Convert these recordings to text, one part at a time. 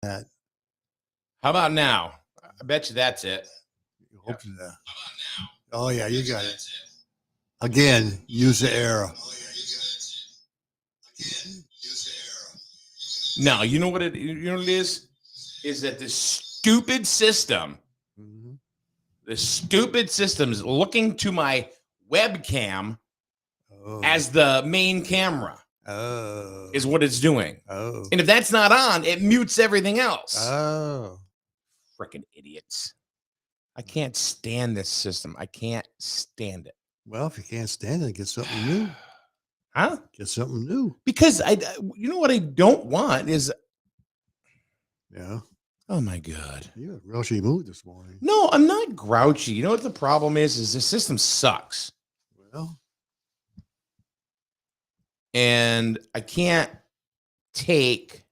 that. How about now? I bet you that's it. Hope that. Oh yeah, you got it. Again, user error. No, you know what it is? Is that this stupid system, the stupid system is looking to my webcam as the main camera. Is what it's doing. And if that's not on, it mutes everything else. Freaking idiots. I can't stand this system. I can't stand it. Well, if you can't stand it, get something new. Huh? Get something new. Because you know what I don't want is. Yeah. Oh my God. You're in a grouchy mood this morning. No, I'm not grouchy. You know what the problem is the system sucks. Well. And I can't take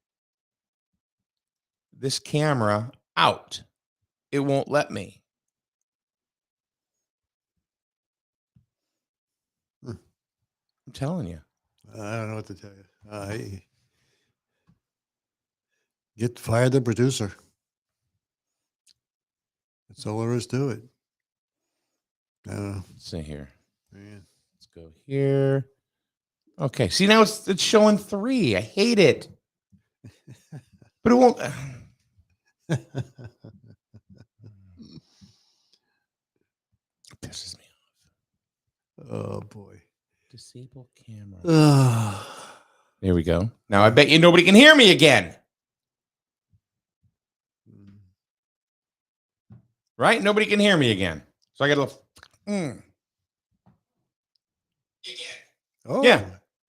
this camera out. It won't let me. I'm telling you. I don't know what to tell you. Fire the producer. That's all there is to it. Let's see here. Man. Let's go here. Okay. See, now it's showing 3. I hate it. But it won't. It pisses me off. Oh boy. Disable camera. There we go. Now I bet you nobody can hear me again. Right? Nobody can hear me again. So I got to. Oh. Yeah.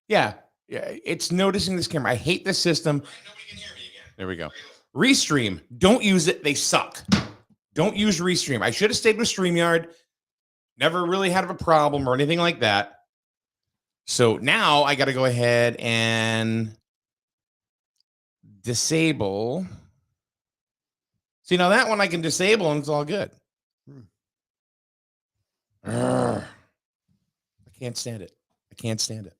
Yeah. Yeah. It's noticing this camera. I hate this system. Nobody can hear me again. There we go. Restream. Don't use it. They suck. Don't use Restream. I should have stayed with StreamYard. Never really had a problem or anything like that. So now I got to go ahead and disable. See, now that one I can disable and it's all good. I can't stand it. I can't stand it.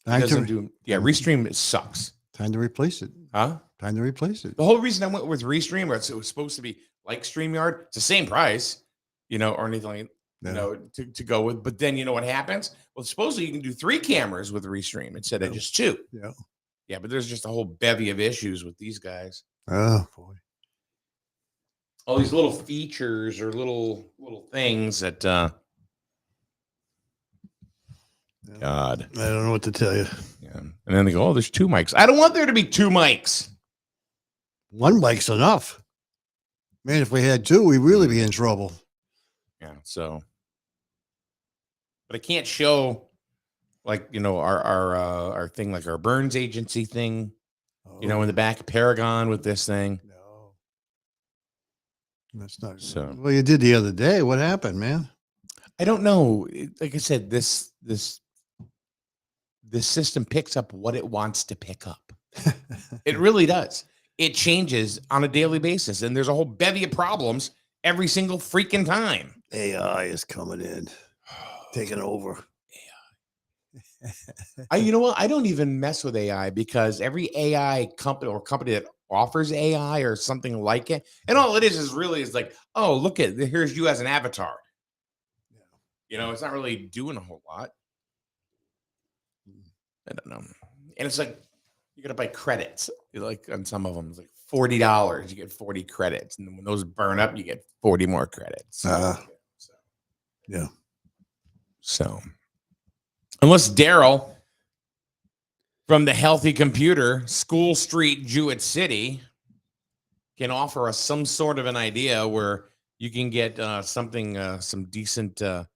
Restream, it sucks. Time to replace it. Huh? Time to replace it. The whole reason I went with Restream, it was supposed to be like StreamYard. It's the same price, or anything like to go with. But then you know what happens? Well, supposedly you can do 3 cameras with Restream instead of just 2. Yeah. Yeah, but there's just a whole bevy of issues with these guys. Oh boy. All these little features or little things that God. I don't know what to tell you. Yeah. And then they go, oh, there's 2 mics. I don't want there to be 2 mics. 1 mic's enough. Man, if we had 2, we'd really be in trouble. Yeah, so. But I can't show our thing, like our Burns Agency thing, in the back of Paragon with this thing. No. That's not so. Well, you did the other day. What happened, man? I don't know. Like I said, this system picks up what it wants to pick up. It really does. It changes on a daily basis, and there's a whole bevy of problems every single freaking time. AI is coming in, taking over. You know what? I don't even mess with AI because every AI company that offers AI or something like it, and all it is really like, oh, look here's you as an avatar. Yeah. It's not really doing a whole lot. I don't know. And it's like you got to buy credits. Like on some of them, it's like $40. You get 40 credits, and then when those burn up, you get 40 more credits. Yeah. So. Unless Daryl from the Healthy Computer, School Street, Jewett City, can offer us some sort of an idea where you can get some decent, a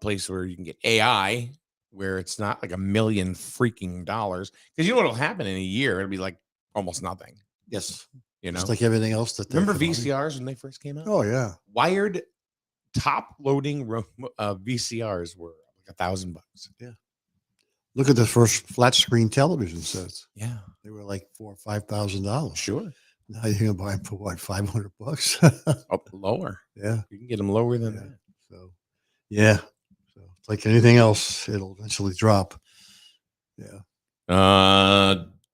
place where you can get AI, where it's not like $1 million freaking dollars. Because you know what'll happen in a year? It'll be like almost nothing. Yes. Just like everything else that remember VCRs when they first came out? Oh yeah. Wired top loading VCRs were like $1,000. Yeah. Look at the first flat screen television sets. Yeah. They were like $4,000 or $5,000. Sure. Now you can buy them for what, $500? Lower. Yeah. You can get them lower than that. So yeah. So it's like anything else, it'll eventually drop. Yeah.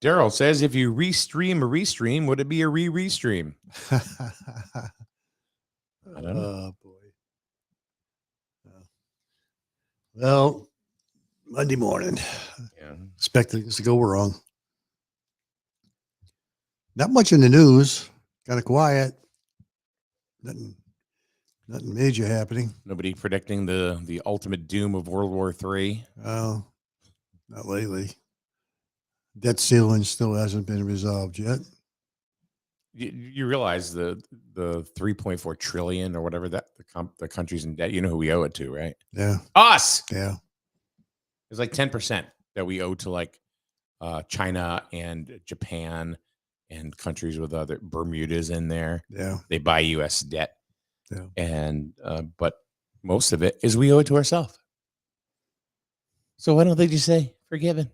Daryl says, if you restream a restream, would it be a restream? I don't know. Oh boy. Well, Monday morning. Yeah. Expect things to go wrong. Not much in the news. Kind of quiet. Nothing major happening. Nobody predicting the ultimate doom of World War III. Oh, not lately. Debt ceiling still hasn't been resolved yet. You realize the 3.4 trillion or whatever that the country's in debt. You know who we owe it to, right? Yeah. Us. Yeah. It's like 10% that we owe to like China and Japan and countries with other Bermuda's in there. Yeah. They buy U.S. debt. Yeah. And but most of it is we owe it to ourselves. So why don't they just say forgiven?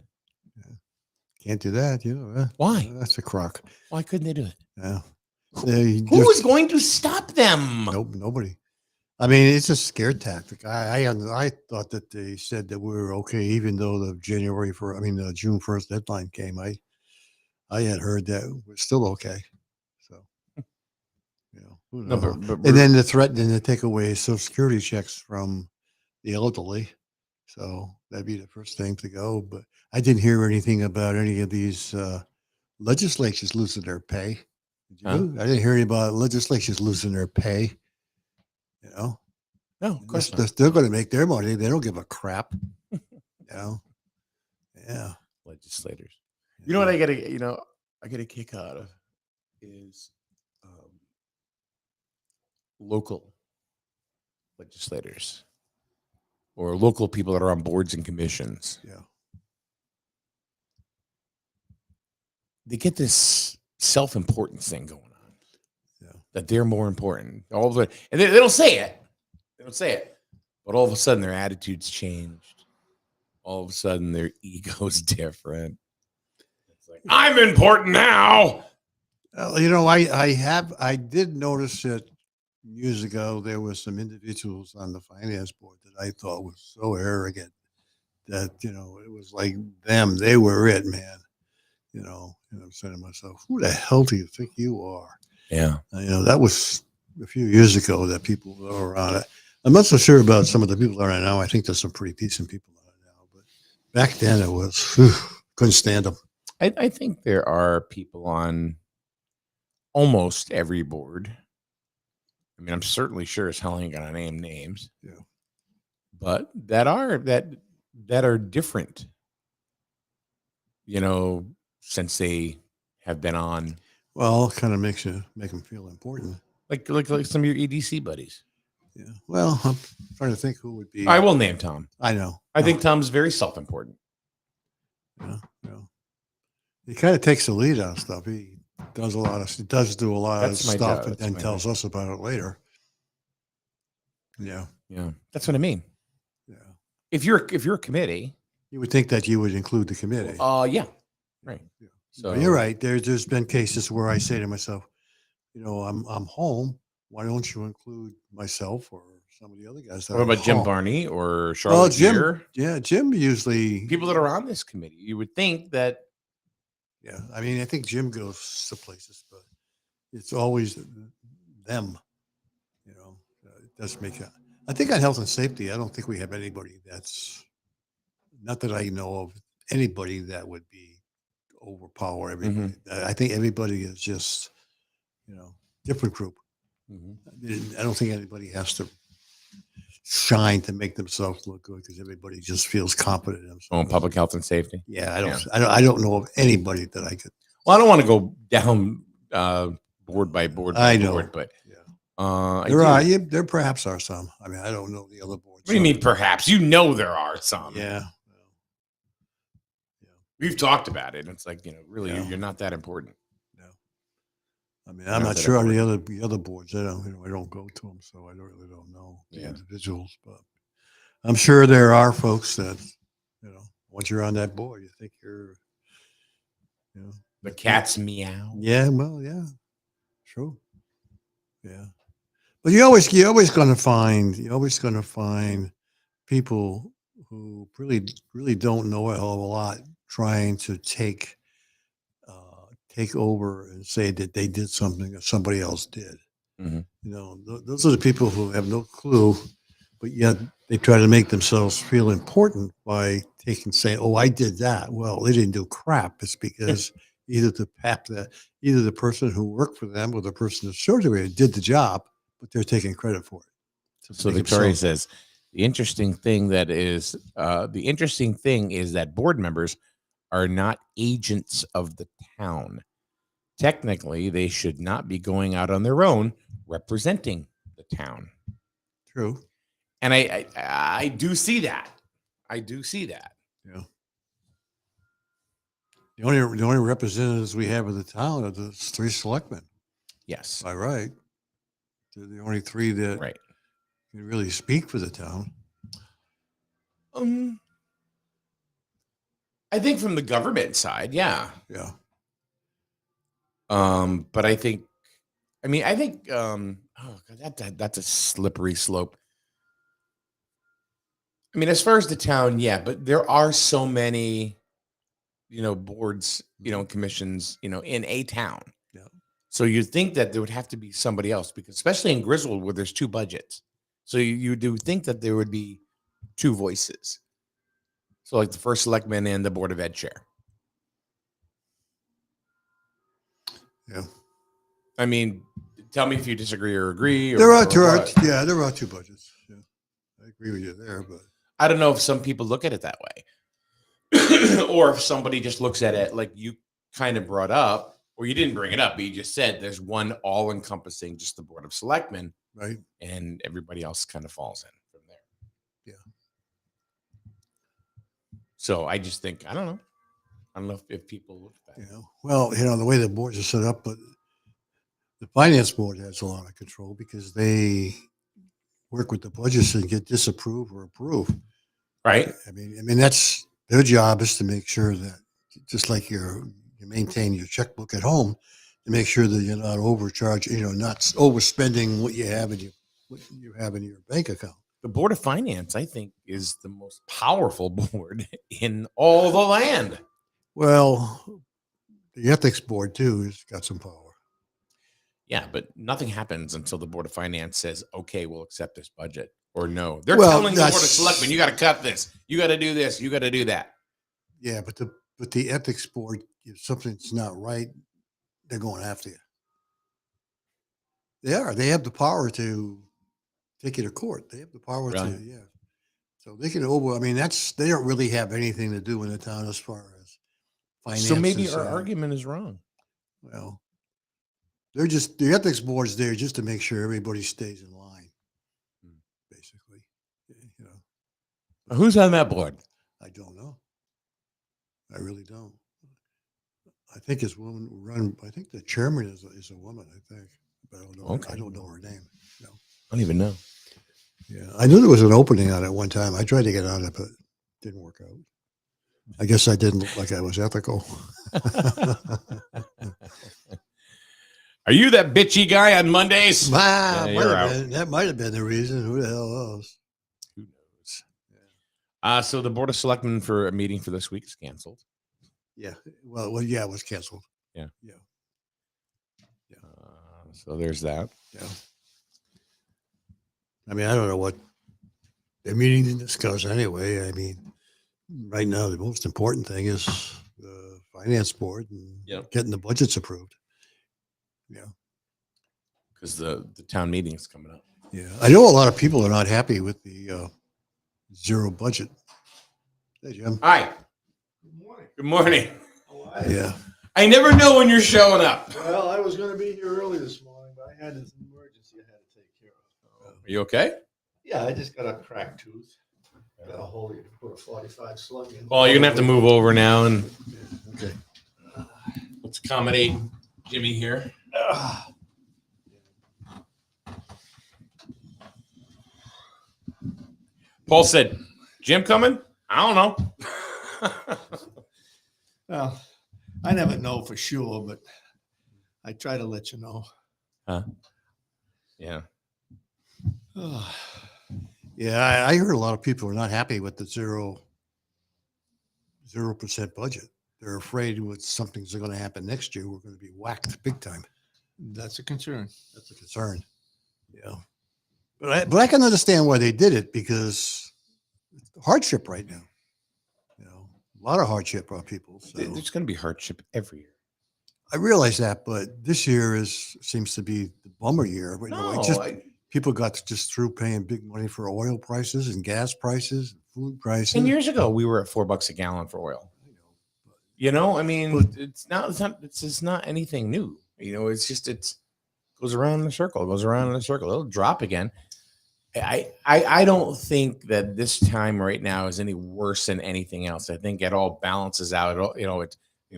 Can't do that, you know. Why? That's a crock. Why couldn't they do it? Yeah. Who is going to stop them? Nope, nobody. I mean, it's a scare tactic. I thought that they said that we were okay, even though the June 1st deadline came. I had heard that we're still okay. So, who No, knows? but And then the threatening to take away Social Security checks from the elderly. So that'd be the first thing to go. But I didn't hear anything about any of these legislatures losing their pay. Did you? Huh? I didn't hear any about legislatures losing their pay. no, of course not. They're going to make their money. They don't give a crap. Yeah. Legislators. You know what I get a kick out of is local legislators or local people that are on boards and commissions. Yeah. They get this self-importance thing going on. Yeah. That they're more important. All of it, and they don't say it. They don't say it. But all of a sudden their attitudes changed. All of a sudden their ego's different. It's like, I'm important now. Well, I did notice that years ago there were some individuals on the finance board that I thought was so arrogant that, it was like them. They were it, man. And I'm saying to myself, who the hell do you think you are? Yeah. That was a few years ago that people were on it. I'm not so sure about some of the people that are now. I think there's some pretty decent people on it now. But back then it was, couldn't stand them. I think there are people on almost every board. I mean, I'm certainly sure as hell ain't gonna name names. Yeah. But that are different. Since they have been on. Well, it kind of make them feel important. Like some of your EDC buddies. Yeah. Well, I'm trying to think who would be. I will name Tom. I know. I think Tom's very self-important. Yeah. He kind of takes the lead on stuff. He does do a lot of stuff and then tells us about it later. Yeah. Yeah. That's what I mean. Yeah. If you're a committee, you would think that you would include the committee. Yeah. Right. Yeah. So you're right. There's been cases where I say to myself, I'm home. Why don't you include myself or some of the other guys? What about Jim Varney or Charlotte Gear? Yeah, Jim usually. People that are on this committee, you would think that. Yeah, I mean, I think Jim goes to places, but it's always them. It does make it. I think on health and safety, I don't think we have anybody that's, not that I know of, anybody that would be overpower everybody. I think everybody is just, different group. I don't think anybody has to shine to make themselves look good because everybody just feels confident in themselves. Public health and safety. Yeah, I don't know of anybody that I could. Well, I don't want to go down board by board. I know, board, but there perhaps are some. I mean, I don't know the other boards. What do you mean perhaps? There are some. Yeah. We've talked about it. It's like, really, you're not that important. No. I mean, I'm not sure on the other boards. I don't go to them, so I really don't know the individuals. But I'm sure there are folks that, once you're on that board, you think you're, the cat's meow. Yeah, well, yeah, true. Yeah, but you're always going to find people who really don't know a hell of a lot trying to take take over and say that they did something that somebody else did. Mhm. You know, those are the people who have no clue, but yet they try to make themselves feel important by saying, "Oh, I did that." Well, they didn't do crap. It's because either either the person who worked for them or the person who showed it did the job, but they're taking credit for it. So Make Victoria themselves- says the interesting thing is that board members are not agents of the town. Technically, they should not be going out on their own representing the town. True. And I do see that. I do see that. Yeah. The only representatives we have of the town are the 3 selectmen. Yes. By right. They're the only 3 that Right. can really speak for the town. I think from the government side, yeah. Yeah. But I think oh God, that's a slippery slope. I mean, as far as the town, yeah, but there are so many, boards, commissions, in a town. Yeah. So you'd think that there would have to be somebody else, because especially in Griswold where there's 2 budgets. So you do think that there would be 2 voices. So like the first selectman and the Board of Ed chair. Yeah. I mean, tell me if you disagree or agree. There are what. 2 budgets. Yeah. I agree with you there, but I don't know if some people look at it that way. Or if somebody just looks at it like you kind of brought up, or you didn't bring it up, but you just said there's one all-encompassing, just the Board of Selectmen, right. and everybody else kind of falls in from there. Yeah. So I just think, I don't know if people look at that. Well, the way the boards are set up, but the finance board has a lot of control because they work with the budgets and get disapproved or approved. Right. I mean that's their job, is to make sure that, just like you maintain your checkbook at home, to make sure that you're not overcharging, not overspending what you have in your bank account. The Board of Finance, I think, is the most powerful board in all the land. Well, the ethics board too has got some power. Yeah, but nothing happens until the Board of Finance says, okay, we'll accept this budget, or no. They're Well, telling the Board of Selectmen, you got to cut this. You got to do this. You got to do that. Yeah, but the ethics board, if something's not right, they're going after you. They are. They have the power to take you to court. They have the power Really? to, yeah. So they can I mean, they don't really have anything to do in the town as far as finances. So maybe our argument is wrong. Well, the ethics board's there just to make sure everybody stays in line, basically. Who's on that board? I don't know. I really don't. I think it's woman I think the chairman is a woman, I think. But I don't know. Okay. I don't know her name. No. I don't even know. Yeah. I knew there was an opening on it one time. I tried to get on it, but it didn't work out. I guess I didn't look like I was ethical. Are you that bitchy guy on Mondays? You're out. That might have been the reason. Who the hell knows? Who knows? So the Board of Selectmen for a meeting for this week is canceled. Yeah. Well, yeah, it was canceled. Yeah. Yeah. So there's that. Yeah. I mean, I don't know what the meeting to discuss anyway. I mean, right now, the most important thing is the finance board and getting the budgets approved. Yeah. Because the town meeting is coming up. Yeah. I know a lot of people are not happy with the zero budget. Hey, Jim. Hi. Good morning. Yeah. I never know when you're showing up. Well, I was going to be here early this morning, but I had an emergency I had to take care of. Are you okay? Yeah, I just got a cracked tooth. Got a hole you can put a 45 slug in. Well, you're gonna have to move over now, and Okay. let's accommodate Jimmy here. Paul said, "Jim coming? I don't know." Well, I never know for sure, but I try to let you know. Yeah. Yeah, I heard a lot of people are not happy with the 0% budget. they're afraid what something's going to happen next year. We're going to be whacked big time. That's a concern. That's a concern. Yeah. But I can understand why they did it, because it's hardship right now. You know, a lot of hardship on people. So There's going to be hardship every year. I realize that, but this year seems to be the bummer year. But, you know, No, it just, people got just through paying big money for oil prices and gas prices and food prices. 10 years ago, we were at $4 a gallon for oil. You know, I mean, But- it's just not anything new. You know, it's just, goes around in a circle, goes around in a circle. It'll drop again. I don't think that this time right now is any worse than anything else. I think it all balances out. It all,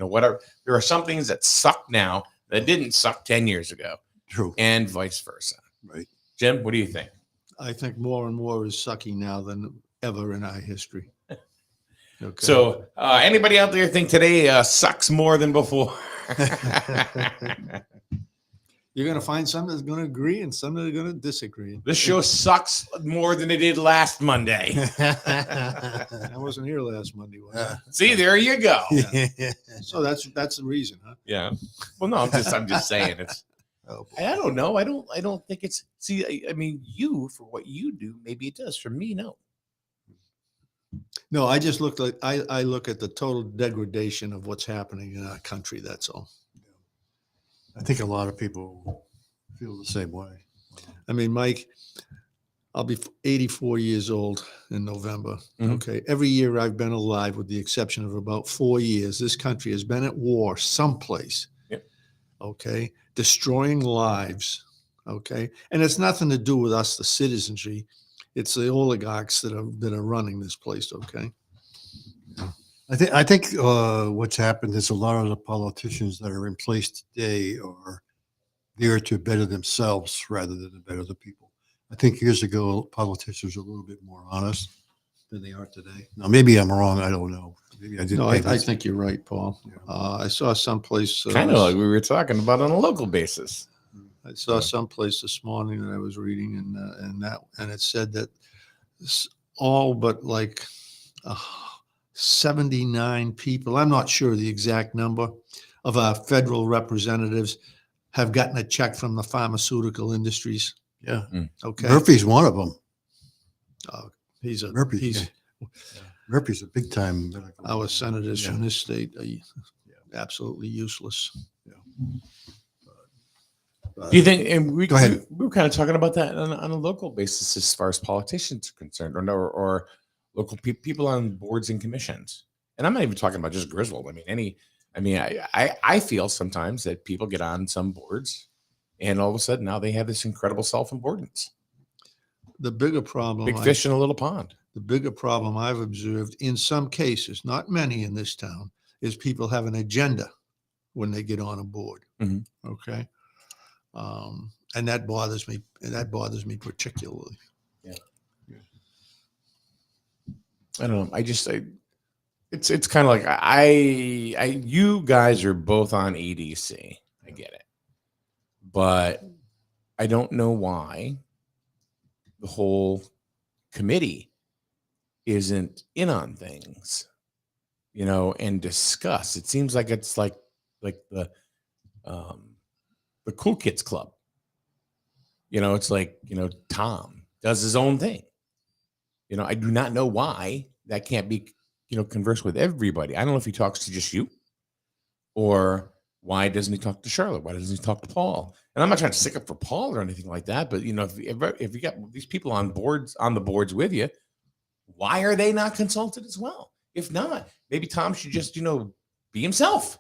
whatever. There are some things that suck now that didn't suck 10 years ago, True. and vice versa. Right. Jim, what do you think? I think more and more is sucking now than ever in our history. Okay. So, anybody out there think today sucks more than before? You're going to find some that's going to agree and some that are going to disagree. This show sucks more than it did last Monday. I wasn't here last Monday. Was I? See, there you go. So that's the reason, huh? Yeah. Well, no, I'm just saying it's. Oh, boy. I don't know. I don't think it's. See, I mean, you for what you do, maybe it does. For me, no. No, I just look like I look at the total degradation of what's happening in our country. That's all. I think a lot of people feel the same way. I mean, Mike, I'll be 84 years old in November. Mhm. Okay. Every year I've been alive, with the exception of about 4 years, this country has been at war someplace. Yep. Okay. Destroying lives. Okay. And it's nothing to do with us, the citizenry. It's the oligarchs that are running this place. Okay. I think what's happened is a lot of the politicians that are in place today are there to better themselves rather than to better the people. I think years ago, politicians were a little bit more honest than they are today. Now, maybe I'm wrong. I don't know. Maybe I didn't. No, pay I attention. think you're right, Paul. Yeah. I saw someplace. Kind of like we were talking about on a local basis. I saw someplace this morning that I was reading, and it said that all but like 79 people, I'm not sure the exact number, of our federal representatives have gotten a check from the pharmaceutical industries. Yeah. Okay, Murphy's one of them. he's a Murphy, he's Murphy's a big time medical. our senators Yeah. from this state are absolutely useless. Do you think? And Go ahead. we were kind of talking about that on a local basis, as far as politicians are concerned, or local people on boards and commissions. And I'm not even talking about just Griswold. I feel sometimes that people get on some boards, and all of a sudden now they have this incredible self-importance. The bigger problem, Big fish in a little pond. the bigger problem I've observed in some cases, not many in this town, is people have an agenda when they get on a board. Mhm. Okay. And that bothers me. And that bothers me particularly. I don't know. It's kind of like you guys are both on EDC. I get it, but I don't know why the whole committee isn't in on things, and discuss. It seems like it's like the cool kids club. It's like, Tom does his own thing. I do not know why that can't be, converse with everybody. I don't know if he talks to just you, or why doesn't he talk to Charlotte? Why doesn't he talk to Paul? And I'm not trying to stick up for Paul or anything like that, but if you got these people on the boards with you, why are they not consulted as well? If not, maybe Tom should just, be himself,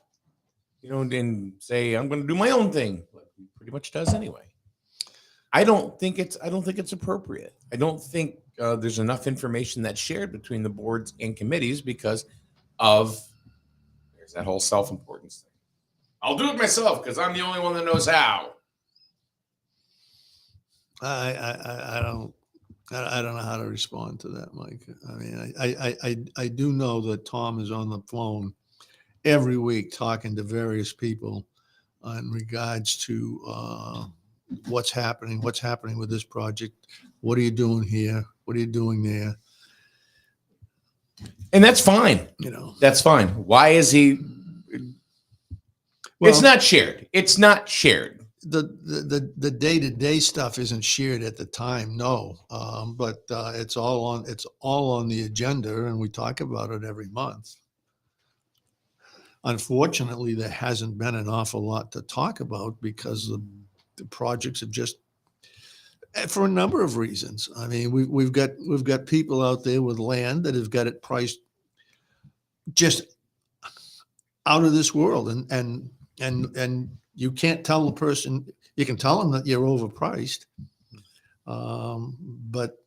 and say, I'm going to do my own thing, like he pretty much does anyway. I don't think it's appropriate. I don't think there's enough information that's shared between the boards and committees because there's that whole self-importance thing. I'll do it myself because I'm the only one that knows how. I don't know how to respond to that, Mike. I mean, I do know that Tom is on the phone every week talking to various people in regards to what's happening with this project. What are you doing here? What are you doing there? And that's fine. You know, That's fine. Why is he? well, It's not shared. It's not shared. the day-to-day stuff isn't shared at the time, no. But it's all on the agenda, and we talk about it every month. Unfortunately, there hasn't been an awful lot to talk about because the projects have just, for a number of reasons. I mean, we've got people out there with land that have got it priced just out of this world, and you can't tell the person. You can tell them that you're overpriced, but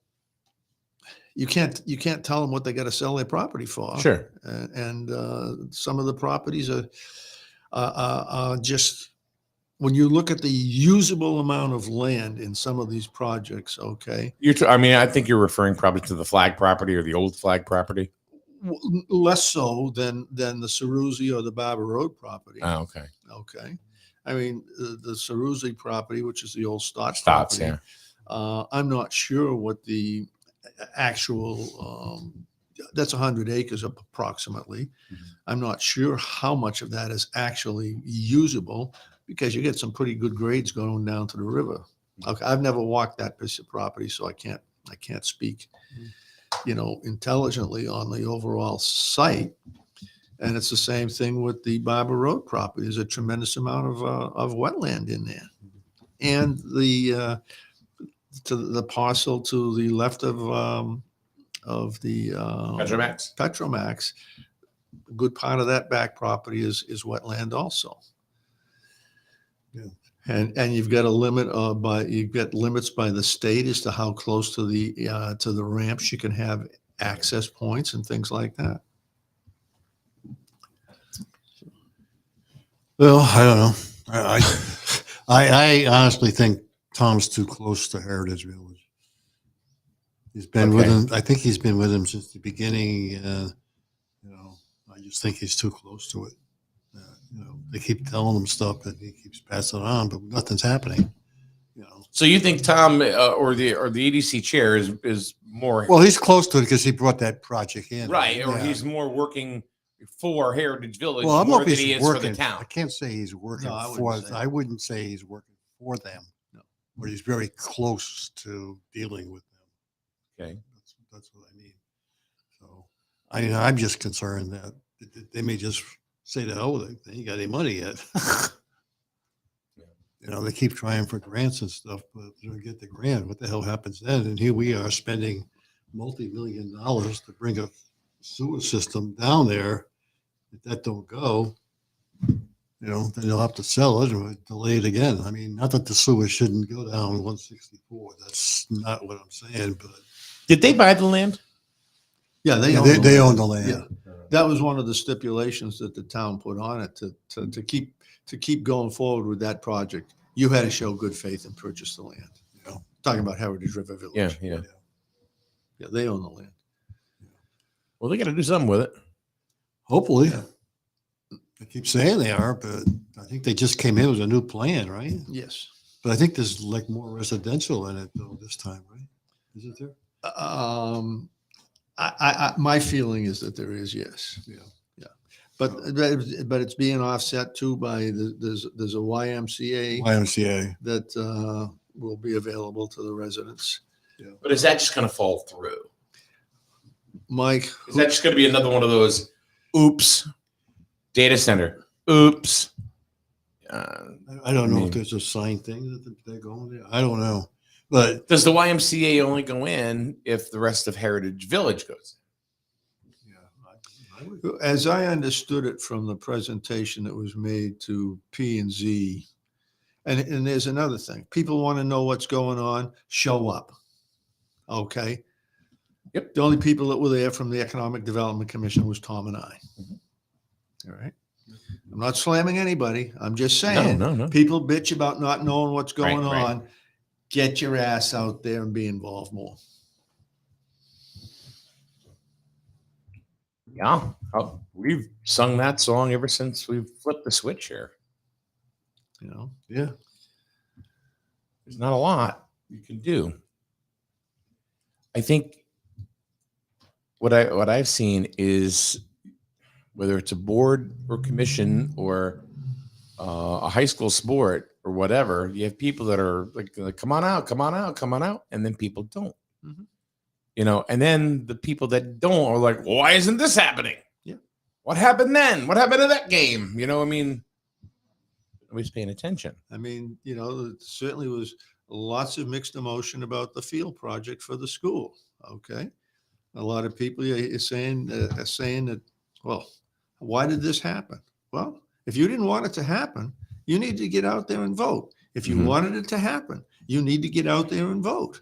you can't tell them what they got to sell their property for. Sure. And some of the properties are just, when you look at the usable amount of land in some of these projects, okay, I mean, I think you're referring probably to the flag property or the old flag property. less so than the Ceruzzi or the Barber Road property. Oh, okay. Okay. I mean, the Ceruzzi property, which is the old Stotts Stotts, property, I'm not sure what the actual, that's 100 acres approximately. I'm not sure how much of that is actually usable because you get some pretty good grades going down to the river. Okay, I've never walked that piece of property, so I can't speak, intelligently on the overall site. And it's the same thing with the Barber Road property. There's a tremendous amount of wetland in there, and the to the parcel to the left of the Petromax. Petromax, a good part of that back property is wetland also. Yeah. And you've got a limit you've got limits by the state as to how close to the ramps you can have access points and things like that. Well, I don't know. I honestly think Tom's too close to Heritage Village. He's been with him. I think he's been with him since the beginning. I just think he's too close to it. They keep telling him stuff and he keeps passing it on, but nothing's happening. So you think Tom or the EDC chair is more Well, he's close to it because he brought that project in, right, or Yeah. he's more working for Heritage Village Well, I'm more not than he's he is working. for the town. I can't say he's working No, I for. wouldn't say I wouldn't say he's working for them. No. But he's very close to dealing with them. Okay. That's what I mean. So I'm just concerned that they may just say that, they ain't got any money yet. They keep trying for grants and stuff, but they don't get the grant. What the hell happens then? And here we are spending multi-million dollars to bring a sewer system down there. If that don't go, then they'll have to sell it or delay it again. I mean, not that the sewer shouldn't go down 164. That's not what I'm saying, but Did they buy the land? Yeah, they they own own the land. Yeah. That was one of the stipulations that the town put on it to keep going forward with that project. You had to show good faith and purchase the land. Talking about Heritage River Village. Yeah. Yeah, they own the land. Well, they got to do something with it. Hopefully. They keep saying they are, but I think they just came in with a new plan, right? Yes. But I think there's like more residential in it though this time, right? Is it there? My feeling is that there is, yes. Yeah. But it's being offset too by there's a YMCA YMCA. that will be available to the residents. But is that just going to fall through? Mike, Is that just going to be another one of those oops data center? Oops. I don't know if there's a signed thing that they're going there. I don't know. But Does the YMCA only go in if the rest of Heritage Village goes? as I understood it from the presentation that was made to P&Z, and there's another thing. People want to know what's going on, show up. Okay? Yep. The only people that were there from the Economic Development Commission was Tom and I. All right? I'm not slamming anybody. I'm just saying. No. People bitch about not knowing what's going Right. on. Get your ass out there and be involved more. Yeah. We've sung that song ever since we've flipped the switch here. yeah. There's not a lot you can do. I think what I've seen is whether it's a board or commission or a high school sport or whatever, you have people that are like, come on out, come on out, come on out, and then people don't. Mhm. And then the people that don't are like, why isn't this happening? Yeah. What happened then? What happened to that game? I mean, nobody's paying attention. I mean, it certainly was lots of mixed emotion about the field project for the school. Okay. A lot of people are saying that, well, why did this happen? Well, if you didn't want it to happen, you need to get out there and vote. If you Mhm. wanted it to happen, you need to get out there and vote.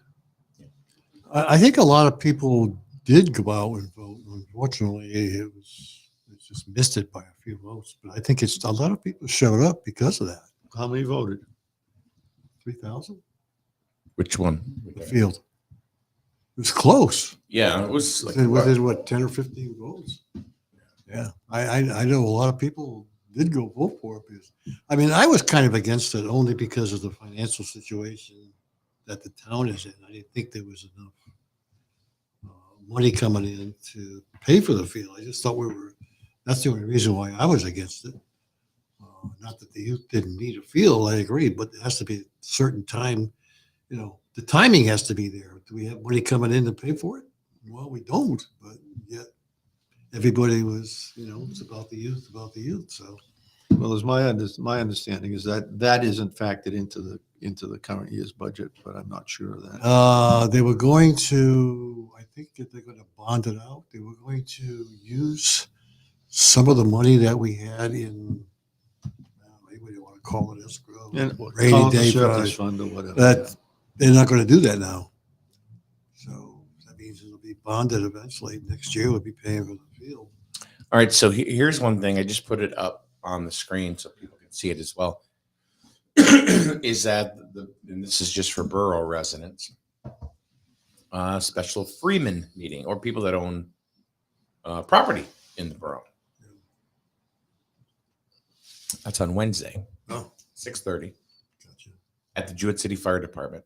I think a lot of people did go out and vote. Unfortunately, it just missed it by a few votes. But I think it's a lot of people showed up because of that. How many voted? 3,000? Which one? The field. It was close. Yeah, it was like Within what, 10 or 15 votes? Yeah. I know a lot of people did go vote for it. Because, I mean, I was kind of against it only because of the financial situation that the town is in. I didn't think there was enough money coming in to pay for the field. I just thought that's the only reason why I was against it. Not that the youth didn't need a field, I agree, but it has to be a certain time. The timing has to be there. Do we have money coming in to pay for it? Well, we don't, but yet everybody was, it's about the youth. So, Well, as my understanding is that isn't factored into the current year's budget, but I'm not sure of that. they were going to, I think that they're going to bond it out. They were going to use some of the money that we had in, what do you want to call it, escrow, And rainy call it the day surplus fund. fund or whatever. But they're not going to do that now. So that means it'll be bonded eventually. Next year we'll be paying for the field. All right, so here's one thing. I just put it up on the screen so people can see it as well. Is that and this is just for borough residents, special Freeman meeting or people that own property in the borough. That's on Wednesday, Oh, 6:30 gotcha. at the Jewett City Fire Department,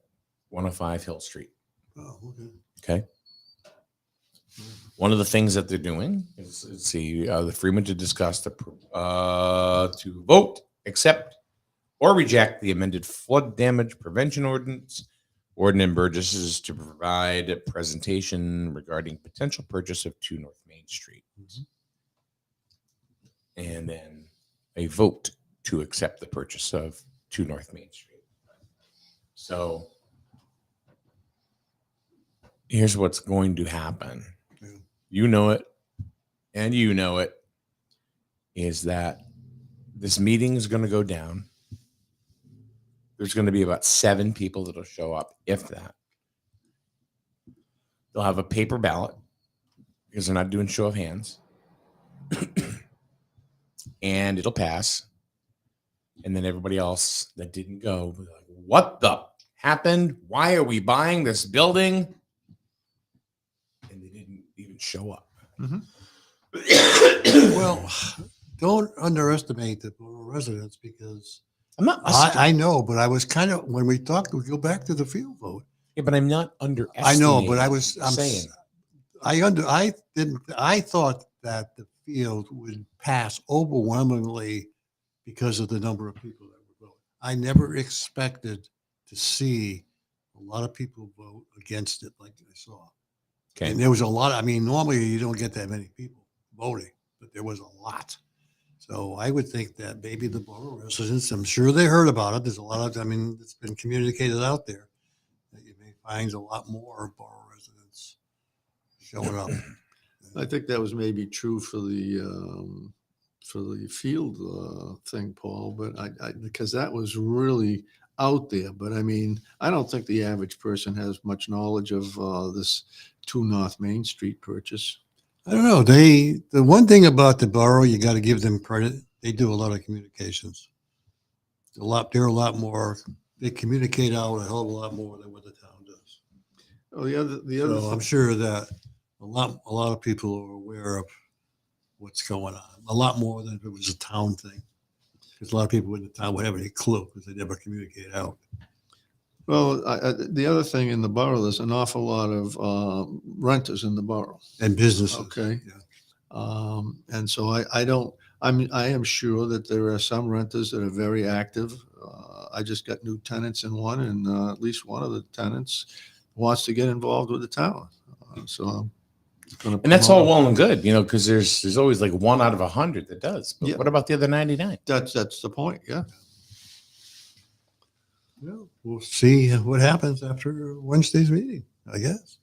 105 Hill Street. Oh, okay. Okay. One of the things that they're doing is the Freeman to discuss to vote, accept, or reject the amended flood damage prevention ordinance. Ordinance Burgess to provide a presentation regarding potential purchase of 2 North Main Street. And then a vote to accept the purchase of 2 North Main Street. So here's what's going to happen. Yeah. You know it, and you know it, is that this meeting is going to go down. There's going to be about 7 people that'll show up, if that. They'll have a paper ballot because they're not doing show of hands. And it'll pass. And then everybody else that didn't go, will be like, what the happened? Why are we buying this building? And they didn't even show up. Mhm. Well, don't underestimate the borough residents because I'm not. I know, but I was kind of, when we talked, we go back to the field vote. Yeah, but I'm not underestimating. I know, but I'm saying. I thought that the field would pass overwhelmingly because of the number of people that were voting. I never expected to see a lot of people vote against it like I saw. Okay. And there was a lot. I mean, normally you don't get that many people voting, but there was a lot. So I would think that maybe the borough residents, I'm sure they heard about it. There's a lot of, it's been communicated out there that you may find a lot more borough residents showing up. I think that was maybe true for the field thing, Paul, but I because that was really out there. But I mean, I don't think the average person has much knowledge of this 2 North Main Street purchase. I don't know. The one thing about the borough, you got to give them credit. They do a lot of communications. They're a lot more. They communicate out a hell of a lot more than what the town does. Oh, the other. So I'm sure that a lot of people are aware of what's going on. A lot more than if it was a town thing. Because a lot of people in the town would have any clue because they never communicate out. Well, the other thing in the borough, there's an awful lot of renters in the borough. And businesses. Okay. Yeah. And so I am sure that there are some renters that are very active. I just got new tenants in one, and at least one of the tenants wants to get involved with the town. So I'm going to. And that's all well and good, because there's always like 1 out of 100 that does. But Yeah. what about the other 99? That's the point. Yeah. Well, we'll see what happens after Wednesday's meeting, I guess.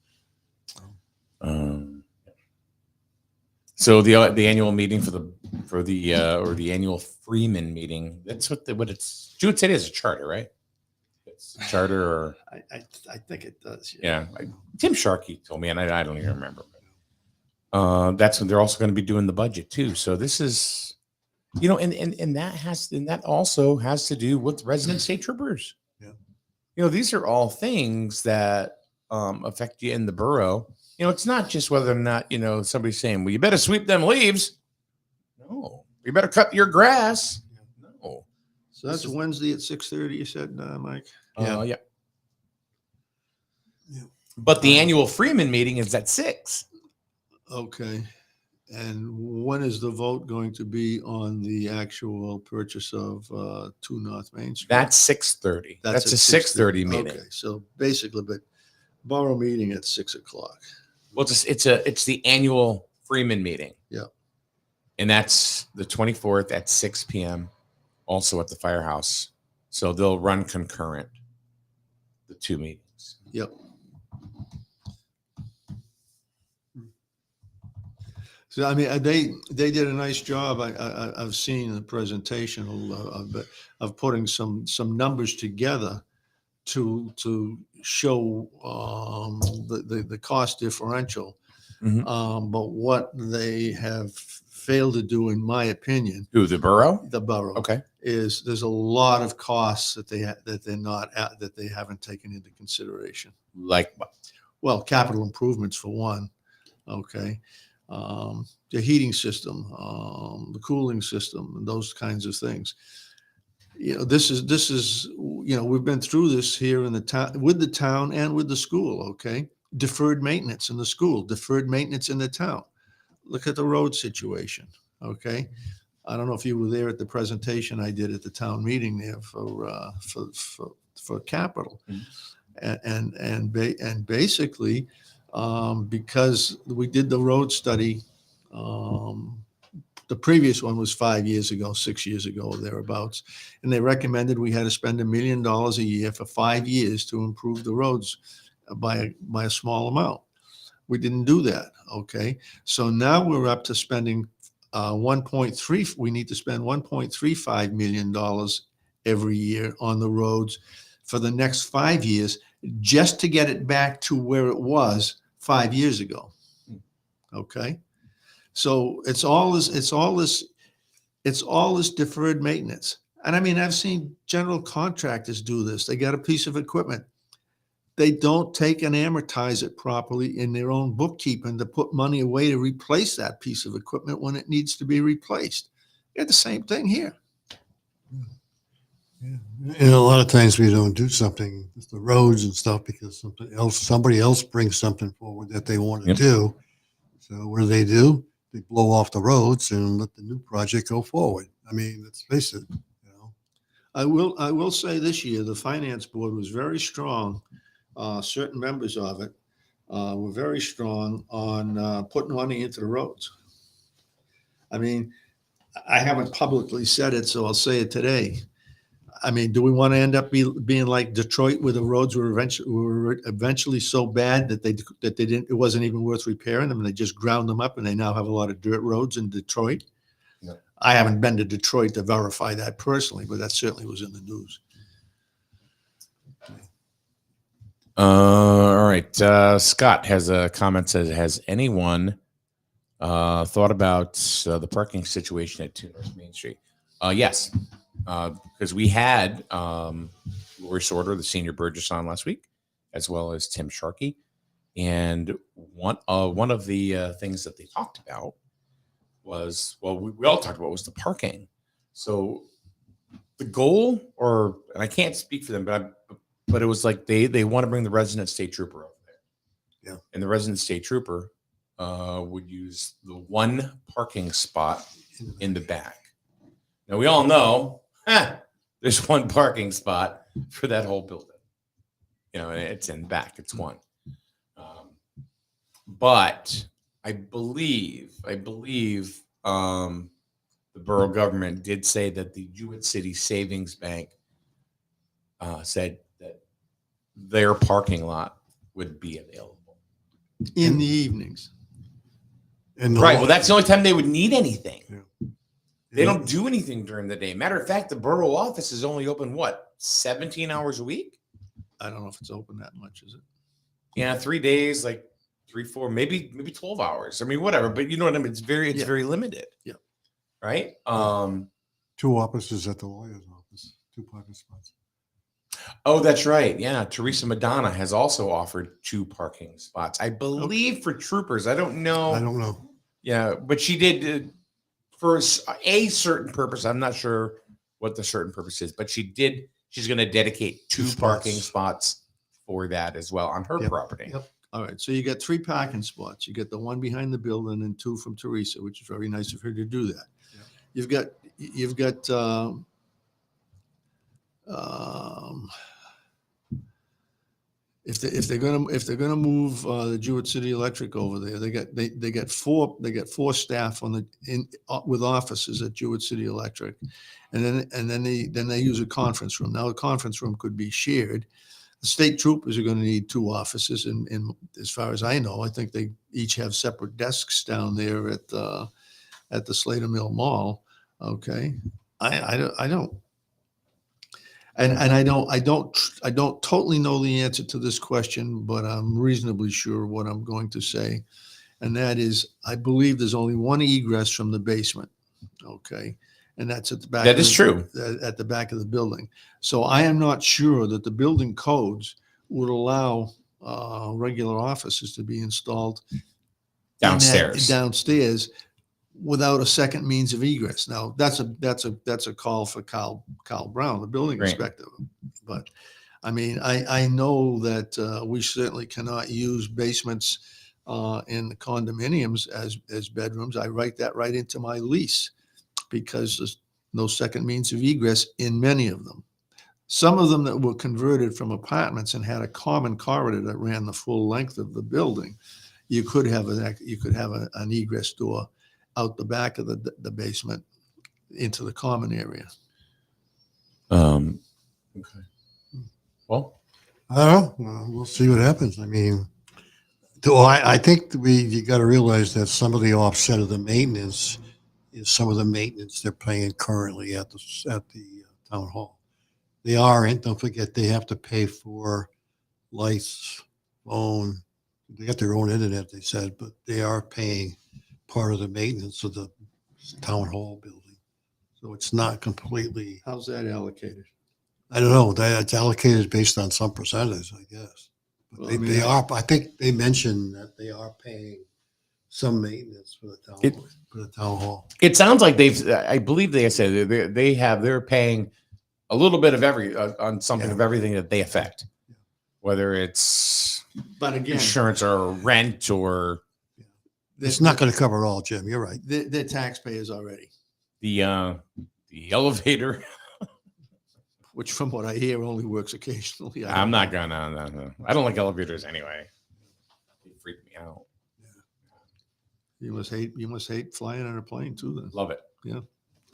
So the annual meeting for the annual Freeman meeting. That's what it's. June said it has a charter, right? It's a charter, or I think it does. yeah. Tim Sharkey told me, and I don't even remember. That's when they're also going to be doing the budget too. So this is, and that also has to do with resident state troopers. Yeah. These are all things that affect you in the borough. It's not just whether or not, somebody's saying, well, you better sweep them leaves. No, you better cut your grass. No. So that's Wednesday at 6:30. You said, Mike. Yeah. Yeah. But the annual Freeman meeting is at 6. Okay. And when is the vote going to be on the actual purchase of 2 North Main Street? That's 6:30. That's a at 6:30 meeting. Okay, so basically, but borough meeting at 6 o'clock. Well, it's the annual Freeman meeting. Yeah. And that's the 24th at 6 p.m. also at the firehouse. So they'll run concurrent, the 2 meetings. Yep. So I mean, they did a nice job. I've seen the presentation of putting some numbers together to show the cost differential. Mhm. But what they have failed to do, in my opinion, Who, the borough? the borough, Okay. is there's a lot of costs that they haven't taken into consideration. Like what? Well, capital improvements for one. Okay. The heating system, the cooling system, and those kinds of things. This is we've been through this here in the town, with the town and with the school. Okay. Deferred maintenance in the school, deferred maintenance in the town. Look at the road situation. Okay. I don't know if you were there at the presentation I did at the town meeting there for capital. Mhm. And basically, because we did the road study, the previous one was 5 years ago, 6 years ago, thereabouts, and they recommended we had to spend $1 million a year for 5 years to improve the roads by a small amount. We didn't do that. Okay, so now we're up to spending 1.3. We need to spend $1.35 million every year on the roads for the next 5 years, just to get it back to where it was 5 years ago. Okay. So it's all this deferred maintenance. And I mean, I've seen general contractors do this. They got a piece of equipment. They don't take and amortize it properly in their own bookkeeping to put money away to replace that piece of equipment when it needs to be replaced. It's the same thing here. Yeah. And a lot of times we don't do something with the roads and stuff because somebody else brings something forward that they want to Yep. do. So what do? They blow off the roads and let the new project go forward. I mean, let's face it. I will say this year, the finance board was very strong. Certain members of it were very strong on putting money into the roads. I mean, I haven't publicly said it, so I'll say it today. I mean, do we want to end up being like Detroit, where the roads were eventually so bad that it wasn't even worth repairing them, and they just ground them up, and they now have a lot of dirt roads in Detroit? No. I haven't been to Detroit to verify that personally, but that certainly was in the news. All right. Scott has a comment, says, has anyone thought about the parking situation at 2 North Main Street? Yes. Because we had Lori Sorter, the senior Burgess, on last week, as well as Tim Sharkey. And one of the things that they talked about was, well, we all talked about was the parking. So the goal, and I can't speak for them, but but it was like they want to bring the resident state trooper over there. Yeah. And the resident state trooper would use the one parking spot in the back. Now we all know there's one parking spot for that whole building. You know, and it's in the back. It's one. But I believe the borough government did say that the Jewett City Savings Bank said that their parking lot would be available In the evenings. And right. Well, that's the only time they would need anything. Yeah. They don't do anything during the day. Matter of fact, the borough office is only open, what, 17 hours a week? I don't know if it's open that much, is it? Yeah, 3 days, like 3, 4, maybe 12 hours. I mean, whatever. But you know what I mean? It's very limited. Yeah. Right. 2 offices at the lawyer's office, 2 parking spots. Oh, that's right. Yeah. Teresa Madonna has also offered 2 parking spots, I believe, for troopers. I don't know. I don't know. Yeah, but she did for a certain purpose. I'm not sure what the certain purpose is, but she's going to dedicate 2 parking spots for that as well on her property. Yep. All right. So you got 3 parking spots. You get the one behind the building and 2 from Teresa, which is very nice of her to do that. Yeah. You've got if they're gonna move the Jewett City Electric over there, they got 4 staff with offices at Jewett City Electric, and then they use a conference room. Now a conference room could be shared. The state troopers are going to need 2 offices, and as far as I know, I think they each have separate desks down there at the Slater Mill Mall. Okay, I don't. And I don't totally know the answer to this question, but I'm reasonably sure what I'm going to say. And that is, I believe there's only one egress from the basement. Okay. And that's at the back. That is true. At the back of the building. So I am not sure that the building codes would allow regular offices to be installed downstairs without a second means of egress. Now that's a call for Kyle Brown, the building inspector. But I mean, I know that we certainly cannot use basements in the condominiums as bedrooms. I write that right into my lease because there's no second means of egress in many of them. Some of them that were converted from apartments and had a common corridor that ran the full length of the building, you could have an egress door out the back of the basement into the common area. Okay. Well, I don't know. We'll see what happens. I mean, I think you got to realize that some of the offset of the maintenance is some of the maintenance they're paying currently at the town hall. They are, and don't forget, they have to pay for lights, phone. They got their own internet, they said, but they are paying part of the maintenance of the town hall building. So it's not completely. How's that allocated? I don't know. It's allocated based on some percentage, I guess. But Well, I mean, I think they mentioned that they are paying some maintenance for the town hall. it sounds like I believe they said they're paying a little bit of on something of everything that they affect, whether it's But again, insurance or rent or It's not going to cover it all, Jim. You're right. they're taxpayers already, the elevator. which from what I hear only works occasionally. I'm not gonna. No. I don't like elevators anyway. They freak me out. You must hate flying on a plane too. Then Love it. Yeah.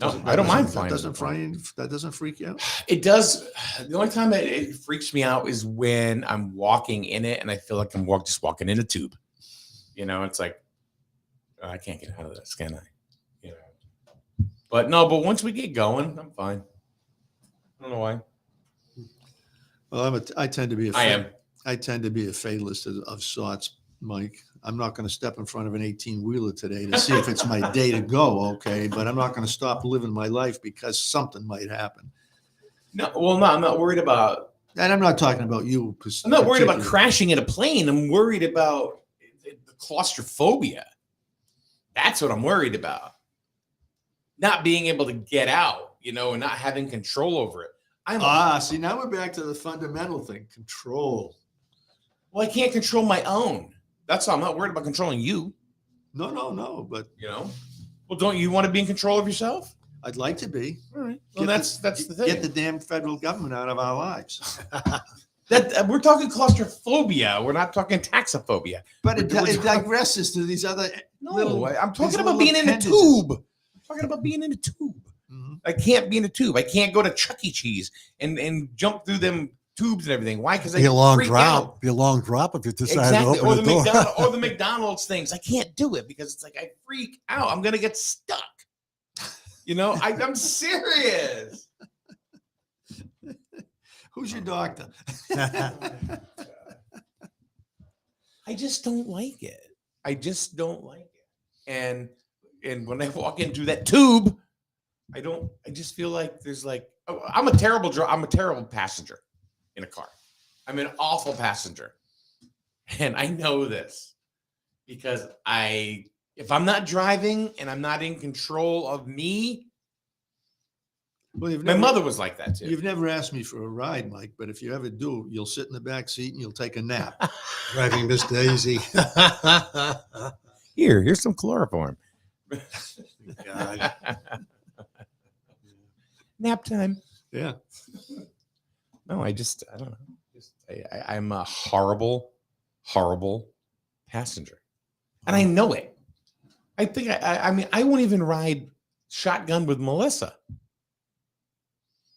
No, I don't mind flying. That doesn't freak you out. It does. The only time it freaks me out is when I'm walking in it and I feel like I'm just walking in a tube. You know, it's like I can't get out of this, can I? You know. But once we get going, I'm fine. I don't know why. Well, I tend to be I am. I tend to be a fatalist of sorts, Mike. I'm not going to step in front of an 18-wheeler today to see if it's my day to go, okay? But I'm not going to stop living my life because something might happen. No, I'm not worried about. And I'm not talking about you. I'm not worried about particularly. crashing in a plane. I'm worried about the claustrophobia. That's what I'm worried about. Not being able to get out, and not having control over it. See, now we're back to the fundamental thing, control. Well, I can't control my own. That's all. I'm not worried about controlling you. No, but You know. Well, don't you want to be in control of yourself? I'd like to be. All right. Well, Get that's the thing. Get the damn federal government out of our lives. That we're talking claustrophobia. We're not talking taxophobia. But it We're talking- digresses to these other No, little. I'm these talking little about being in a appendages. tube. I'm talking about being in a tube. Mhm. I can't be in a tube. I can't go to Chuck E. Cheese and jump through them tubes and everything. Why? Because I Be a long freak drop. out. Be a long drop if you decide Exactly. to Or open the the door. McDonald's or the McDonald's things. I can't do it because it's like I freak out. I'm gonna get stuck. You know, I'm serious. Who's your doctor? I just don't like it. I just don't like it. And when I walk into that tube, I just feel like there's like I'm a terrible passenger in a car. I'm an awful passenger. And I know this because if I'm not driving and I'm not in control of me, Well, my mother was like that too. You've never asked me for a ride, Mike, but if you ever do, you'll sit in the back seat and you'll take a nap. Driving Miss Daisy. Here's some chloroform. God. Nap time. Yeah. No, I don't know. I'm a horrible, horrible passenger. And I know it. I think I mean, I won't even ride shotgun with Melissa.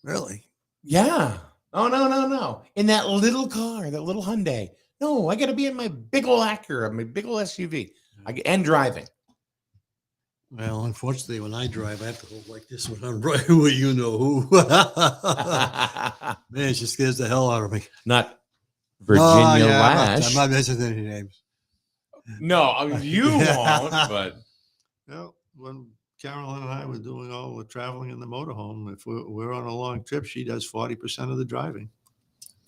Really? Yeah. Oh, no. In that little car, that little Hyundai. No, I got to be in my big old Acura, my big old SUV, and driving. Well, unfortunately, when I drive, I have to hold like this when I'm driving with you know who. Man, she scares the hell out of me. Not Virginia Lash. I'm not mentioning any names. No, I mean, you won't, but Well, when Carolyn and I were doing all the traveling in the motorhome, if we're on a long trip, she does 40% of the driving.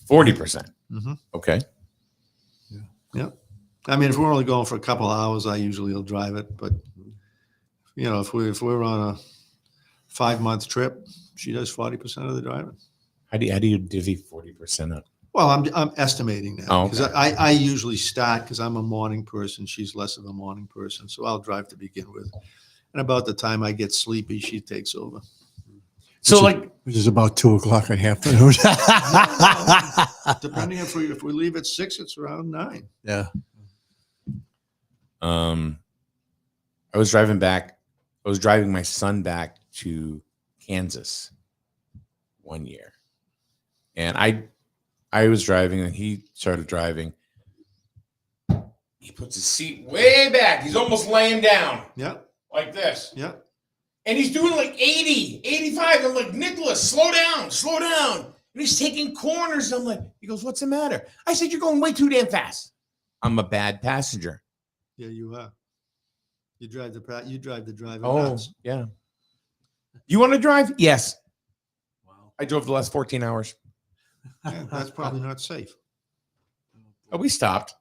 40%. Mm-hmm. Okay. Yeah. I mean, if we're only going for a couple of hours, I usually will drive it. But, you know, if we're on a 5-month trip, she does 40% of the driving. How do you divvy 40% up? Well, I'm estimating that Oh, because okay. I usually start because I'm a morning person. She's less of a morning person. So I'll drive to begin with. And about the time I get sleepy, she takes over. So like, Which is about 2:00 in the afternoon. Depending if we leave at 6, it's around 9. Yeah. I was driving my son back to Kansas one year, and I was driving and he started driving. He puts his seat way back. He's almost laying down Yeah. like this. Yeah. And he's doing like 80, 85. I'm like, Nicholas, slow down, slow down. And he's taking corners. I'm like, he goes, what's the matter? I said, you're going way too damn fast. I'm a bad passenger. Yeah, you are. You drive the driver Oh, nuts. yeah. You want to drive? Yes. Wow. I drove the last 14 hours. Yeah, that's probably not safe. Oh, we stopped.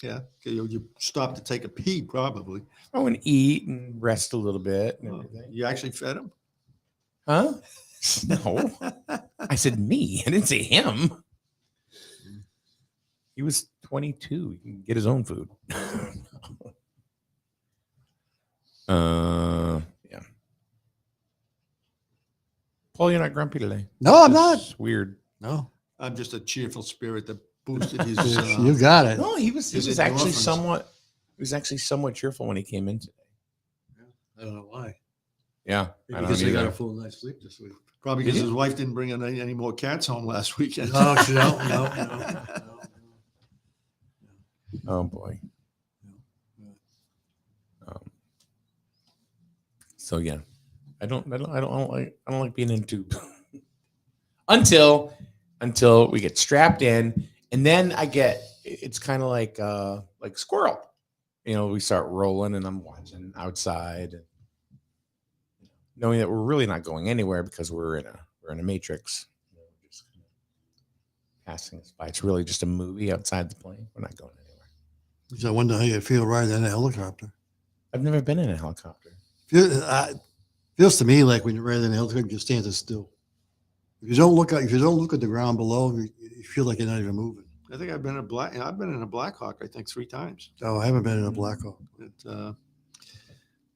Yeah. Okay, you stop to take a pee, probably. Oh, and eat and rest a little bit and Oh, everything. you actually fed him? Huh? No. I said me. I didn't say him. He was 22. He can get his own food. Yeah. Paul, you're not grumpy today. No, I'm not. It's weird. No. I'm just a cheerful spirit that boosted his. You got it. No, he was His actually endorphins. somewhat cheerful when he came in today. I don't know why. Yeah. I Because don't I got either. a full night's sleep this week. Probably Did because you? his wife didn't bring any more cats home last weekend. No, no. Oh boy. So yeah, I don't like being in a tube until we get strapped in, and then it's kind of like squirrel, you know. We start rolling, and I'm watching outside, and knowing that we're really not going anywhere because we're in a matrix. You know, just passing us by. It's really just a movie outside the plane. We're not going anywhere. I wonder how you feel riding in a helicopter. I've never been in a helicopter. Feels to me like when you're riding in a helicopter, you're standing still. If you don't look at the ground below, you feel like you're not even moving. I think I've been in a Black Hawk, I think 3 times. Oh, I haven't been in a Black Hawk.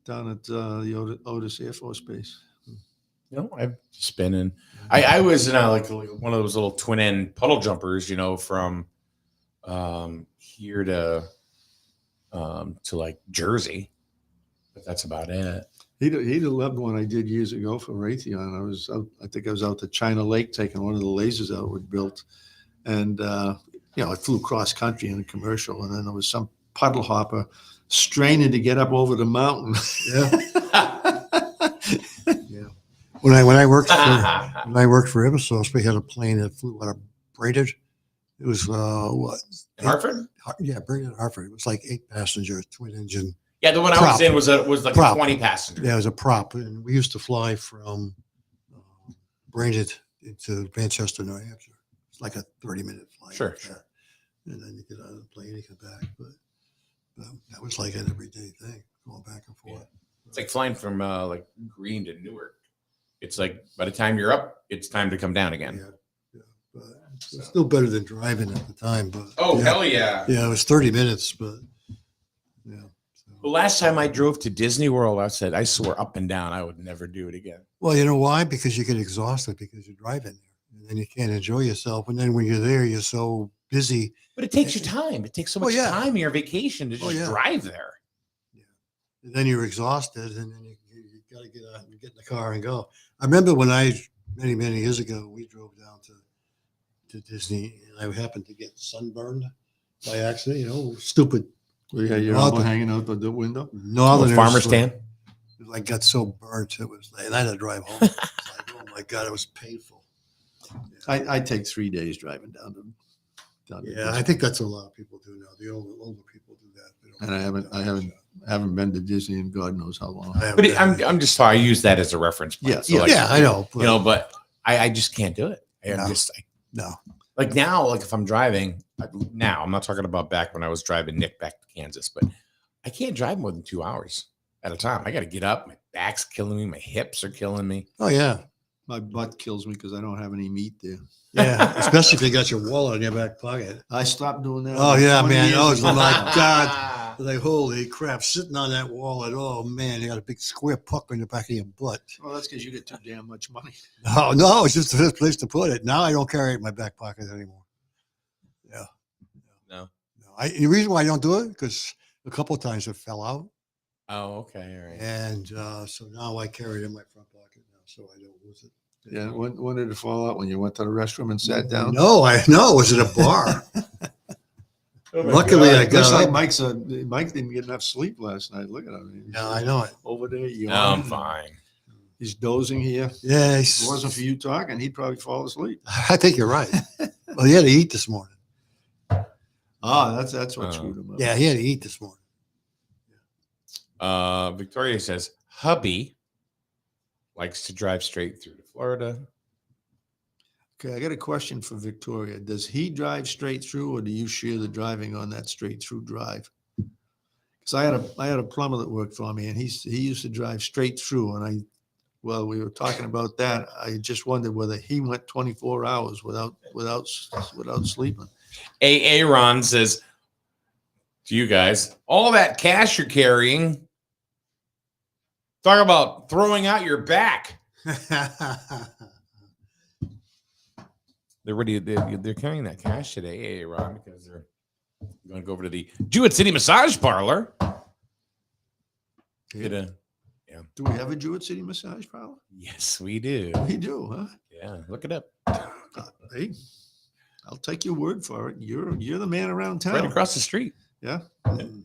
Down at the Otis Air Force Base. No, I've just been in. I was in like one of those little twin end puddle jumpers, from here to like Jersey, but that's about it. He'd have loved one I did years ago for Raytheon. I think I was out to China Lake taking one of the lasers out we'd built, and I flew cross country in a commercial, and then there was some puddle hopper straining to get up over the mountain. Yeah. When I worked for Ibissos, we had a plane that flew out of Brainerd. It was what? In Hartford? Yeah, Brainerd, Hartford. It was like 8 passengers, twin engine. Yeah, the one I was in was like Prop. 20 passenger. Yeah, it was a prop, and we used to fly from Brainerd into Manchester, New Hampshire. It's like a 30-minute flight. Sure, like sure. that. And then you get out of the plane, you come back. But that was like an everyday thing, going back and forth. It's like flying from like Greene to Newark. It's like by the time you're up, it's time to come down again. Yeah. But it's still better than driving at the time. But Hell yeah! Yeah, it was 30 minutes, but yeah. So. The last time I drove to Disney World, I swore up and down I would never do it again. Well, you know why? Because you get exhausted because you're driving there, and then you can't enjoy yourself. And then when you're there, you're so busy. But it takes you time. It takes so much time in your vacation to just drive there. Yeah. And then you're exhausted, and then you got to get out and get in the car and go. I remember when many years ago, we drove down to Disney, and I happened to get sunburned by accident. Stupid. We had your elbow hanging out the window. Northern farmer stand. I got so burnt it was, and I had to drive home. It was like, oh my God, it was painful. Yeah. I take 3 days driving down to. Yeah, I think that's what a lot of people do now. The older people do that. They don't And I haven't been to Disney in God knows how long. But I'm just sorry. I use that as a reference point. Yeah, So like, I know. but I just can't do it. No. Like now, like if I'm driving now, I'm not talking about back when I was driving Nick back to Kansas, but I can't drive more than 2 hours at a time. I got to get up. My back's killing me. My hips are killing me. Oh yeah. My butt kills me because I don't have any meat there. Yeah, especially if you got your wallet in your back pocket. I stopped doing that. Oh yeah, man. Oh my my God. Like, holy crap, sitting on that wallet. Oh man, you got a big square pucker in the back of your butt. Well, that's because you get too damn much money. No, it's just the first place to put it. Now I don't carry it in my back pocket anymore. Yeah. No. The reason why I don't do it, because a couple of times it fell out. Oh, okay. All right. And so now I carry it in my front pocket now, so I don't lose it. Yeah. When did it fall out? When you went to the restroom and sat down? No, it was at a bar. Luckily, I got Looks up. like Mike didn't get enough sleep last night. Look at him. Yeah, I know it. Over there, I'm fine. He's dozing here. Yeah, If it wasn't for you talking, he'd probably fall asleep. I think you're right. Well, he had to eat this morning. That's what screwed him up. Yeah, he had to eat this morning. Victoria says, hubby likes to drive straight through to Florida. Okay, I got a question for Victoria. Does he drive straight through, or do you share the driving on that straight through drive? Because I had a plumber that worked for me, and he used to drive straight through. And we were talking about that. I just wondered whether he went 24 hours without sleeping. Aaron says to you guys, all that cash you're carrying, talk about throwing out your back. They're carrying that cash today, Aaron, because they're going to go over to the Jewett City Massage Parlor. Do we have a Jewett City Massage Parlor? Yes, we do. We do, huh? Yeah, look it up. Hey, I'll take your word for it. You're the man around town. Right across the street. Yeah.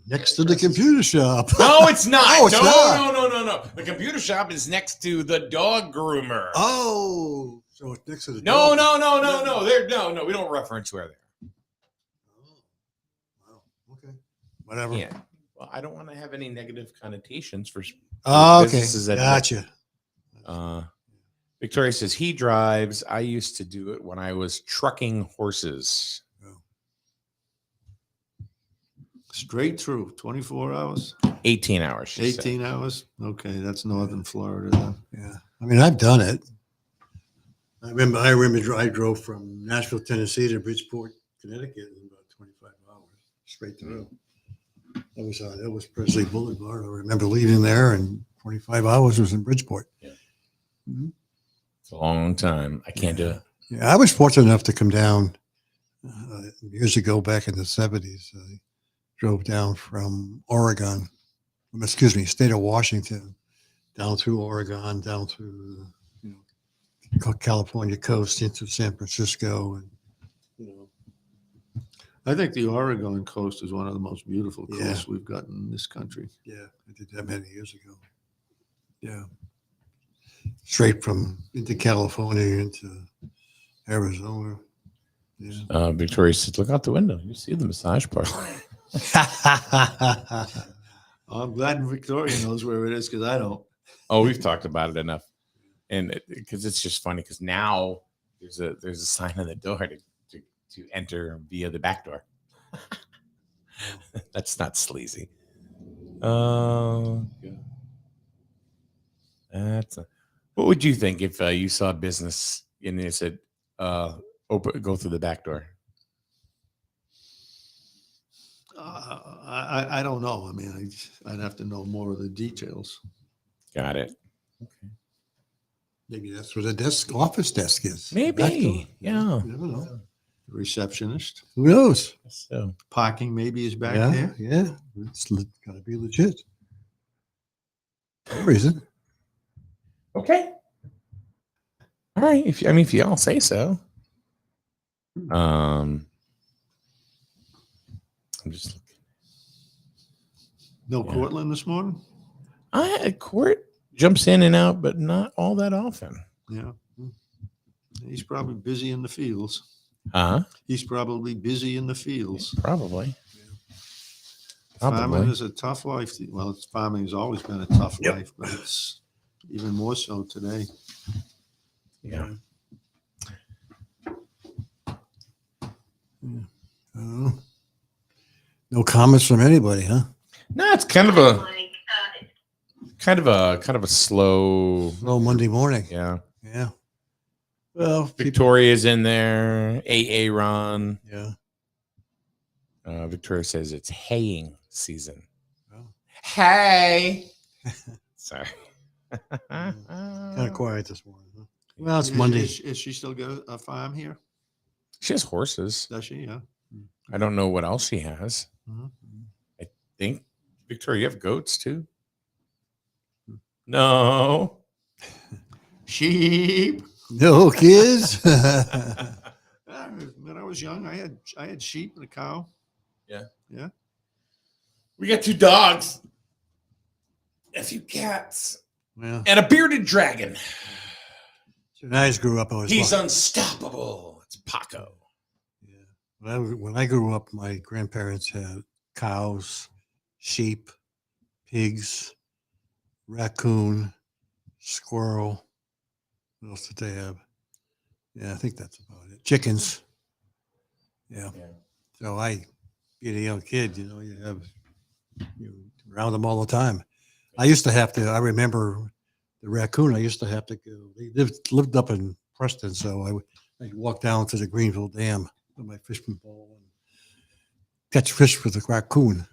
Next to the computer shop. No, it's not. Oh, it's not. No. The computer shop is next to the dog groomer. Oh, so it's next to the No. dog. We don't reference where they're. Oh, wow. Okay. Whatever. Yeah. Well, I don't want to have any negative connotations for. Oh, okay. businesses that- Gotcha. Victoria says he drives. I used to do it when I was trucking horses. Straight through, 24 hours, 18 hours. she said. 18 hours. Okay, that's northern Florida then. Yeah. I mean, I've done it. I remember I drove from Nashville, Tennessee to Bridgeport, Connecticut in about 25 hours straight through. That was Presley Boulevard. I remember leaving there and 25 hours was in Bridgeport. Yeah. Mhm. It's a long time. I can't do it. Yeah, I was fortunate enough to come down years ago, back in the 70s. I drove down from Oregon, state of Washington, down through Oregon, down through California coast into San Francisco, and I think the Oregon coast is one of the most beautiful Yeah. coasts we've got in this country. yeah, I did that many years ago. Yeah, straight from into California into Arizona. Yeah. Victoria says, look out the window. You see the massage parlor. I'm glad Victoria knows where it is because I don't. Oh, we've talked about it enough. And because it's just funny because now there's a sign on the door to enter via the back door. That's not sleazy. Oh, what would you think if you saw a business and they said, go through the back door? I don't know. I mean, I'd have to know more of the details. Got it. Okay. Maybe that's where the office desk is. Maybe. Back door. Yeah. You never know. Receptionist. Who knows? So Parking maybe is back yeah, there. yeah. It's got to be legit. No reason. okay. All right. If you all say so. I'm just looking. No Yeah. Cortland this morning? Court jumps in and out, but not all that often. Yeah. He's probably busy in the fields. Huh? He's probably busy in the fields. Probably. Farming Probably. is a tough life. Well, farming has always been a tough Yep. life, but it's even more so today. Yeah. No comments from anybody, huh? No, it's kind of a slow. No Monday morning. Yeah. Yeah. Well, Victoria's in there. AA Ron. yeah. Victoria says it's haying season. Oh. Hay. Sorry. Kind of quiet this morning. Huh? Well, it's Monday. Is she still got a farm here? She has horses. Does she? Yeah. I don't know what else she has. Mhm. I think Victoria, you have goats too. No. Sheep. No kids. When I was young, I had sheep and a cow. We got 2 dogs, a few cats, Well, and a bearded dragon. when I grew up, I was. He's unstoppable. It's Paco. Yeah. When I grew up, my grandparents had cows, sheep, pigs, raccoon, squirrel. What else did they have? Yeah, I think that's about it. Chickens. Yeah. So being a young kid, you around them all the time. I remember the raccoon. I used to have to go. They lived up in Preston, so I'd walk down to the Greenville Dam with my fishing pole and catch fish with the raccoon.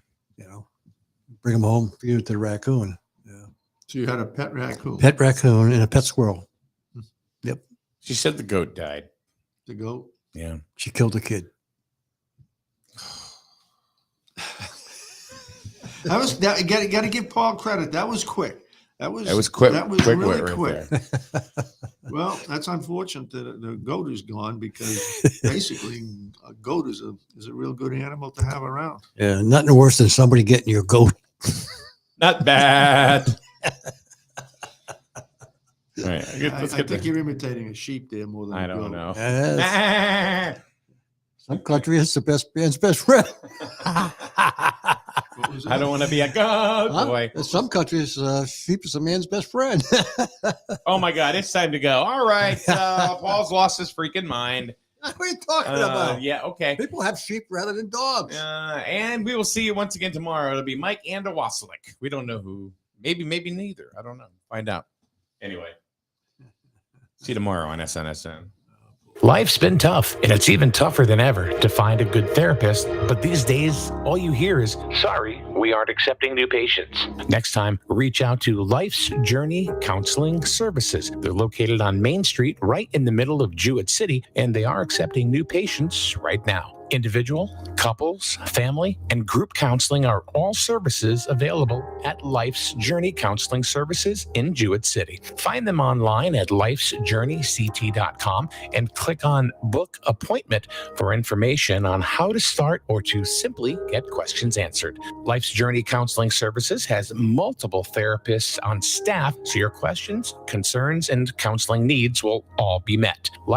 Bring them home, feed it to the raccoon. Yeah. So you had a pet raccoon. Pet raccoon and a pet squirrel. She said the goat died. The goat. Yeah. She killed a kid. That was that. You got to give Paul credit. That was quick. That was quick. That was quick really right quick. there. Well, that's unfortunate that the goat is gone because basically a goat is a real good animal to have around. Yeah, nothing worse than somebody getting your goat. Not bad. All right. I think you're imitating a sheep there more than I a don't goat. know. Yes. Some country is the best man's best friend. What was I that? don't want to be a goat Huh? boy. In some countries, sheep is a man's best friend. Oh my God, it's time to go. All right. Paul's lost his freaking mind. What are you talking about? Yeah, okay. People have sheep rather than dogs. And we will see you once again tomorrow. It'll be Mike and a Wasselick. We don't know who. Maybe neither. I don't know. Find out. Anyway. See you tomorrow on SNSN. Life's been tough, and it's even tougher than ever to find a good therapist. But these days, all you hear is, sorry, we aren't accepting new patients. Next time, reach out to Life's Journey Counseling Services. They're located on Main Street, right in the middle of Jewett City, and they are accepting new patients right now. Individual, couples, family, and group counseling are all services available at Life's Journey Counseling Services in Jewett City. Find them online at lifesjourneyct.com and click on Book Appointment for information on how to start or to simply get questions answered. Life's Journey Counseling Services has multiple therapists on staff, so your questions, concerns, and counseling needs will all be met.